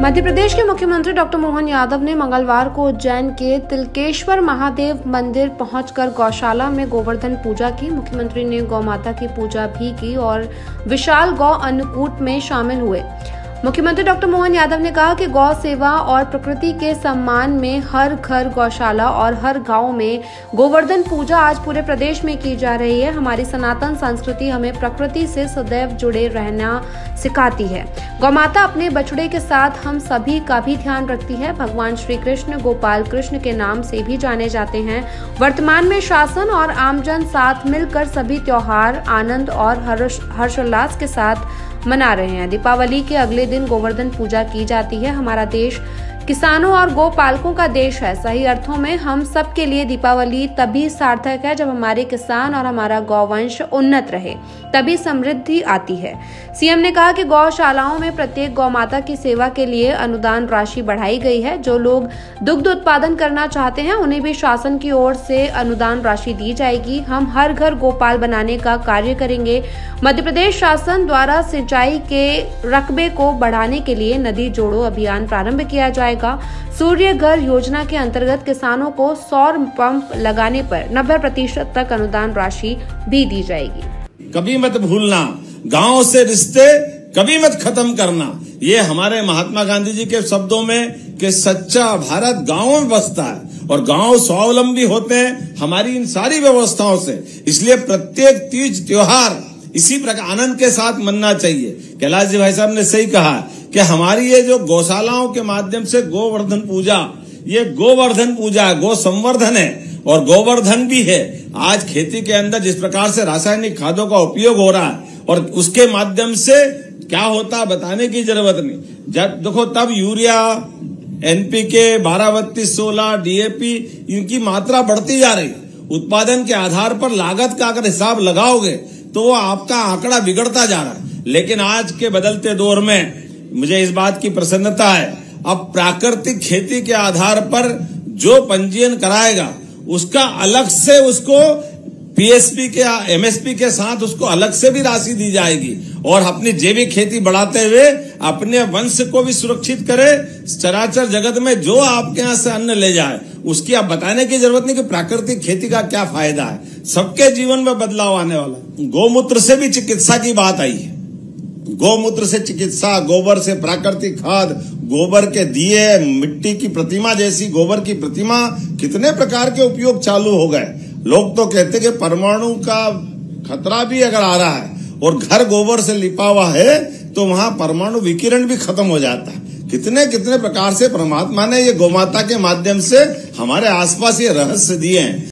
मध्य प्रदेश के मुख्यमंत्री डॉक्टर मोहन यादव ने मंगलवार को उज्जैन के तिलकेश्वर महादेव मंदिर पहुंचकर गौशाला में गोवर्धन पूजा की। मुख्यमंत्री ने गौ माता की पूजा भी की और विशाल गौ अन्नकूट में शामिल हुए। मुख्यमंत्री डॉक्टर मोहन यादव ने कहा कि गौ सेवा और प्रकृति के सम्मान में हर घर गौशाला और हर गांव में गोवर्धन पूजा आज पूरे प्रदेश में की जा रही है। हमारी सनातन संस्कृति हमें प्रकृति से सदैव जुड़े रहना सिखाती है। गौ माता अपने बछड़े के साथ हम सभी का भी ध्यान रखती है। भगवान श्री कृष्ण गोपाल कृष्ण के नाम से भी जाने जाते हैं। वर्तमान में शासन और आमजन साथ मिलकर सभी त्योहार आनंद और हर्षोल्लास के साथ मना रहे हैं। दीपावली के अगले दिन गोवर्धन पूजा की जाती है। हमारा देश किसानों और गौ पालकों का देश है। सही अर्थों में हम सब के लिए दीपावली तभी सार्थक है जब हमारे किसान और हमारा गौवंश उन्नत रहे, तभी समृद्धि आती है। सीएम ने कहा कि गौशालाओं में प्रत्येक गौ माता की सेवा के लिए अनुदान राशि बढ़ाई गई है। जो लोग दुग्ध उत्पादन करना चाहते हैं उन्हें भी शासन की ओर से अनुदान राशि दी जाएगी। हम हर घर गोपाल बनाने का कार्य करेंगे। मध्य प्रदेश शासन द्वारा सिंचाई के रकबे को बढ़ाने के लिए नदी जोड़ो अभियान प्रारंभ किया जाएगा। सूर्य घर योजना के अंतर्गत किसानों को सौर पंप लगाने पर 90% तक अनुदान राशि भी दी जाएगी। कभी मत भूलना, गांव से रिश्ते कभी मत खत्म करना, ये हमारे महात्मा गांधी जी के शब्दों में कि सच्चा भारत गांवों में बसता है और गांव स्वावलंबी होते हैं हमारी इन सारी व्यवस्थाओं से। इसलिए प्रत्येक तीज त्योहार इसी प्रकार आनंद के साथ मनना चाहिए। कैलाश जी भाई साहब ने सही कहा कि हमारी ये जो गौशालाओं के माध्यम से गोवर्धन पूजा, ये गोवर्धन पूजा है, गो संवर्धन है और गोवर्धन भी है। आज खेती के अंदर जिस प्रकार से रासायनिक खादों का उपयोग हो रहा है और उसके माध्यम से क्या होता बताने की जरूरत नहीं। जब देखो तब यूरिया, एनपीके, 12-32-16, डीएपी इनकी मात्रा बढ़ती जा रही। उत्पादन के आधार पर लागत का अगर हिसाब लगाओगे तो वो आपका आंकड़ा बिगड़ता जा रहा है। लेकिन आज के बदलते दौर में मुझे इस बात की प्रसन्नता है, अब प्राकृतिक खेती के आधार पर जो पंजीयन कराएगा उसका अलग से उसको पीएसपी के एमएसपी के साथ उसको अलग से भी राशि दी जाएगी और अपनी जैविक खेती बढ़ाते हुए अपने वंश को भी सुरक्षित करे। चराचर जगत में जो आपके यहाँ से अन्न ले जाए उसकी आप बताने की जरूरत नहीं कि प्राकृतिक खेती का क्या फायदा है। सबके जीवन में बदलाव आने वाला। गौमूत्र से भी चिकित्सा की बात आई है। गौमूत्र से चिकित्सा, गोबर से प्राकृतिक खाद, गोबर के दिए, मिट्टी की प्रतिमा जैसी गोबर की प्रतिमा, कितने प्रकार के उपयोग चालू हो गए। लोग तो कहते कि परमाणु का खतरा भी अगर आ रहा है और घर गोबर से लिपा हुआ है तो वहां परमाणु विकिरण भी खत्म हो जाता है। कितने कितने प्रकार से परमात्मा ने ये गौमाता के माध्यम से हमारे आसपास ये रहस्य दिए हैं।